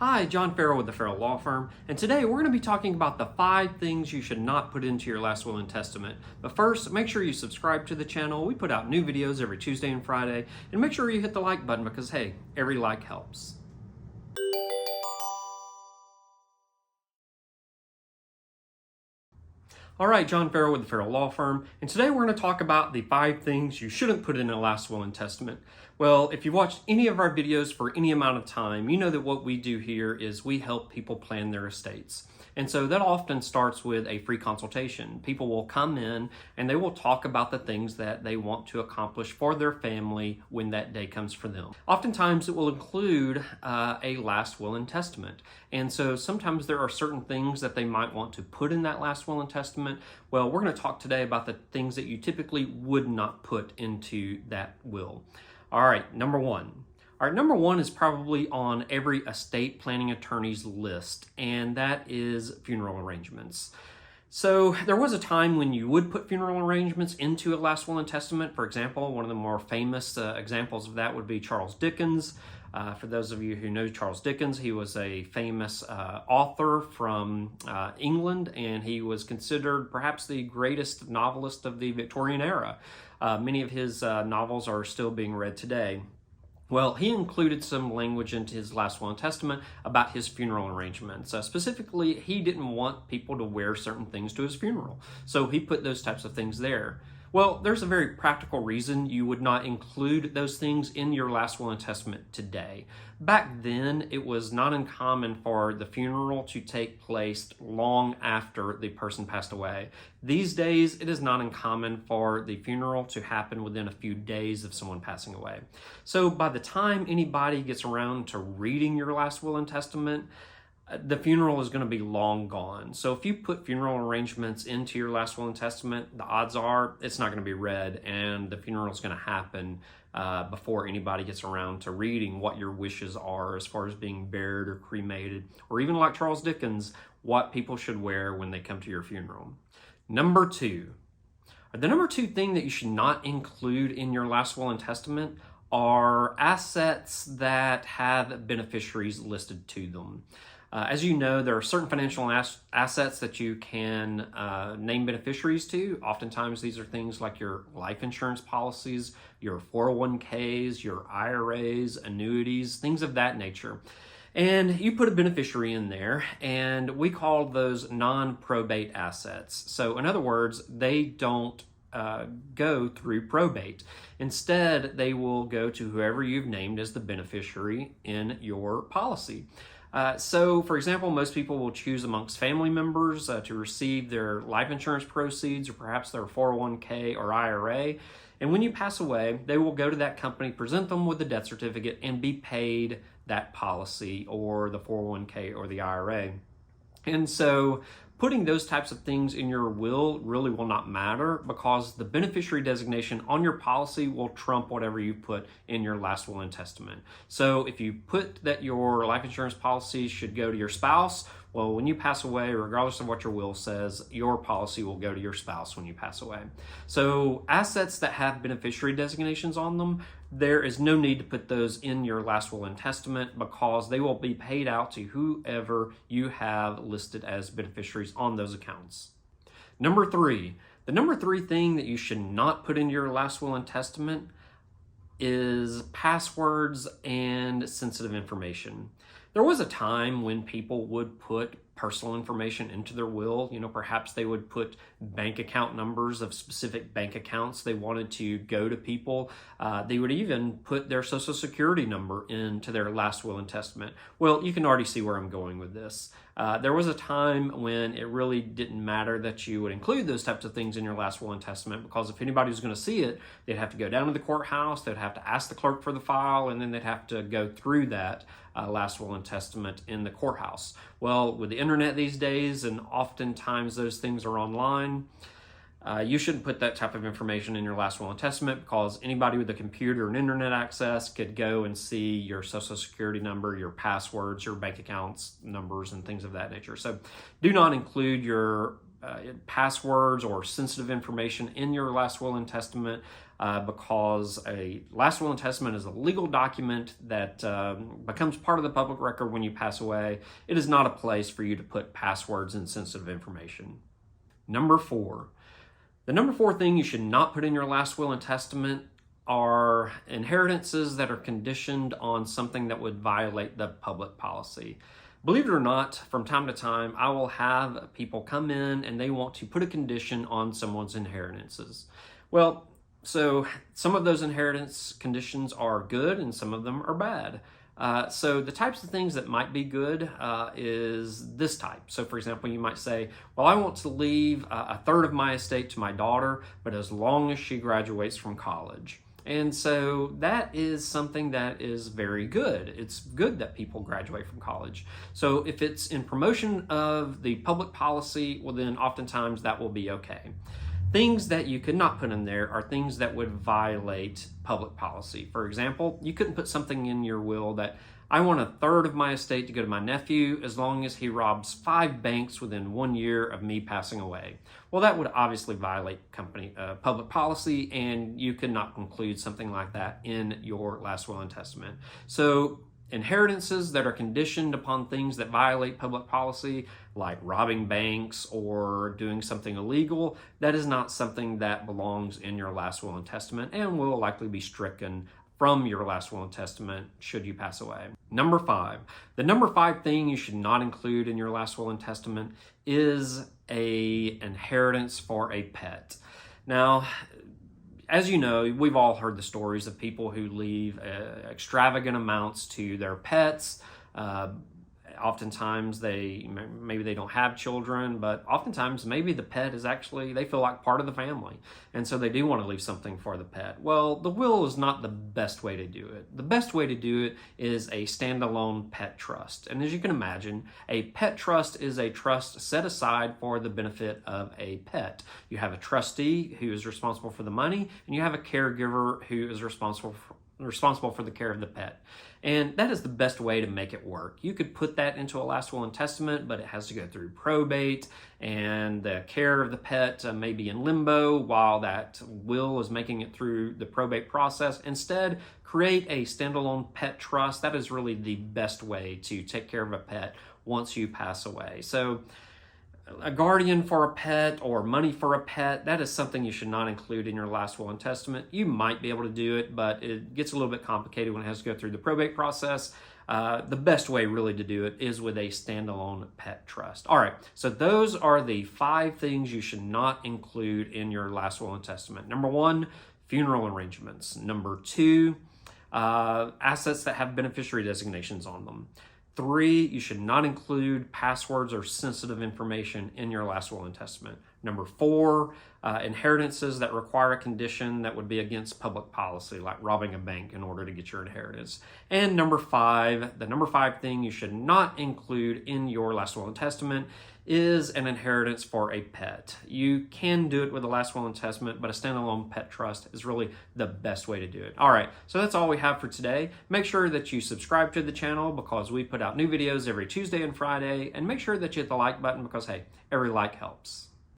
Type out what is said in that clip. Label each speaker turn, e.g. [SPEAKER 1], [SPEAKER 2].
[SPEAKER 1] Hi, John Farrell with the Farrell Law Firm, and today we're going to be talking about the 5 things you should not put into your last will and testament. But first, make sure you subscribe to the channel. We put out new videos every Tuesday and Friday, and make sure you hit the like button because, hey, every like helps. All right, John Farrell with the Farrell Law Firm, and today we're going to talk about the 5 things you shouldn't put in a last will and testament. Well, if you've watched any of our videos for any amount of time, you know that what we do here is we help people plan their estates. And so that often starts with a free consultation. People will come in and they will talk about the things that they want to accomplish for their family when that day comes for them. Oftentimes it will include a last will and testament. And so sometimes there are certain things that they might want to put in that last will and testament. Well, we're going to talk today about the things that you typically would not put into that will. All right, number 1. All right, number 1 is probably on every estate planning attorney's list, and that is funeral arrangements. So there was a time when you would put funeral arrangements into a last will and testament. For example, one of the more famous examples of that would be Charles Dickens. For those of you who know Charles Dickens, he was a famous author from England, and he was considered perhaps the greatest novelist of the Victorian era. Many of his novels are still being read today. Well, he included some language into his last will and testament about his funeral arrangements. Specifically, he didn't want people to wear certain things to his funeral, so he put those types of things there. Well, there's a very practical reason you would not include those things in your last will and testament today. Back then, it was not uncommon for the funeral to take place long after the person passed away. These days, it is not uncommon for the funeral to happen within a few days of someone passing away. So by the time anybody gets around to reading your last will and testament, the funeral is going to be long gone. So if you put funeral arrangements into your last will and testament, the odds are it's not going to be read and the funeral is going to happen before anybody gets around to reading what your wishes are as far as being buried or cremated, or even like Charles Dickens, what people should wear when they come to your funeral. Number 2. The number 2 thing that you should not include in your last will and testament are assets that have beneficiaries listed to them. As you know, there are certain financial assets that you can name beneficiaries to. Oftentimes, these are things like your life insurance policies, your 401ks, your IRAs, annuities, things of that nature. And you put a beneficiary in there, and we call those non-probate assets. So in other words, they don't go through probate. Instead, they will go to whoever you've named as the beneficiary in your policy. So, for example, most people will choose amongst family members to receive their life insurance proceeds or perhaps their 401k or IRA. And when you pass away, they will go to that company, present them with the death certificate, and be paid that policy or the 401k or the IRA. And so putting those types of things in your will really will not matter because the beneficiary designation on your policy will trump whatever you put in your last will and testament. So if you put that your life insurance policy should go to your spouse, well, when you pass away, regardless of what your will says, your policy will go to your spouse when you pass away. So assets that have beneficiary designations on them, there is no need to put those in your last will and testament because they will be paid out to whoever you have listed as beneficiaries on those accounts. Number 3, the number 3 thing that you should not put in your last will and testament is passwords and sensitive information. There was a time when people would put personal information into their will. You know, perhaps they would put bank account numbers of specific bank accounts they wanted to go to people. They would even put their social security number into their last will and testament. Well, you can already see where I'm going with this. There was a time when it really didn't matter that you would include those types of things in your last will and testament because if anybody was going to see it, they'd have to go down to the courthouse, they'd have to ask the clerk for the file, and then they'd have to go through that last will and testament in the courthouse. Well, with the internet these days, and oftentimes those things are online, you shouldn't put that type of information in your last will and testament because anybody with a computer and internet access could go and see your social security number, your passwords, your bank accounts numbers, and things of that nature. So do not include your passwords or sensitive information in your last will and testament because a last will and testament is a legal document that becomes part of the public record when you pass away. It is not a place for you to put passwords and sensitive information. Number 4. The number 4 thing you should not put in your last will and testament are inheritances that are conditioned on something that would violate the public policy. Believe it or not, from time to time, I will have people come in and they want to put a condition on someone's inheritances. Well, so some of those inheritance conditions are good and some of them are bad. So the types of things that might be good is this type. So for example, you might say, well, I want to leave a third of my estate to my daughter, but as long as she graduates from college. And so that is something that is very good. It's good that people graduate from college. So if it's in promotion of the public policy, well then oftentimes that will be okay. Things that you could not put in there are things that would violate public policy. For example, you couldn't put something in your will that I want a third of my estate to go to my nephew as long as he robs 5 banks within 1 year of me passing away. Well, that would obviously violate public policy, and you could not include something like that in your last will and testament. So inheritances that are conditioned upon things that violate public policy, like robbing banks or doing something illegal, that is not something that belongs in your last will and testament and will likely be stricken from your last will and testament should you pass away. Number 5. The number 5 thing you should not include in your last will and testament is a inheritance for a pet. Now, as you know, we've all heard the stories of people who leave extravagant amounts to their pets. Oftentimes maybe they don't have children, but oftentimes maybe the pet is actually, they feel like part of the family. And so they do want to leave something for the pet. Well, the will is not the best way to do it. The best way to do it is a standalone pet trust. And as you can imagine, a pet trust is a trust set aside for the benefit of a pet. You have a trustee who is responsible for the money, and you have a caregiver who is responsible for the care of the pet. And that is the best way to make it work. You could put that into a last will and testament, but it has to go through probate, and the care of the pet may be in limbo while that will is making it through the probate process. Instead, create a standalone pet trust. That is really the best way to take care of a pet once you pass away. So a guardian for a pet or money for a pet, that is something you should not include in your last will and testament. You might be able to do it, but it gets a little bit complicated when it has to go through the probate process. The best way really to do it is with a standalone pet trust. All right, so those are the 5 things you should not include in your last will and testament. Number 1, funeral arrangements. Number 2, assets that have beneficiary designations on them. 3, you should not include passwords or sensitive information in your last will and testament. Number 4, inheritances that require a condition that would be against public policy, like robbing a bank in order to get your inheritance. And number 5, the number 5 thing you should not include in your last will and testament is an inheritance for a pet. You can do it with a last will and testament, but a standalone pet trust is really the best way to do it. All right, so that's all we have for today. Make sure that you subscribe to the channel because we put out new videos every Tuesday and Friday, and make sure that you hit the like button because, hey, every like helps.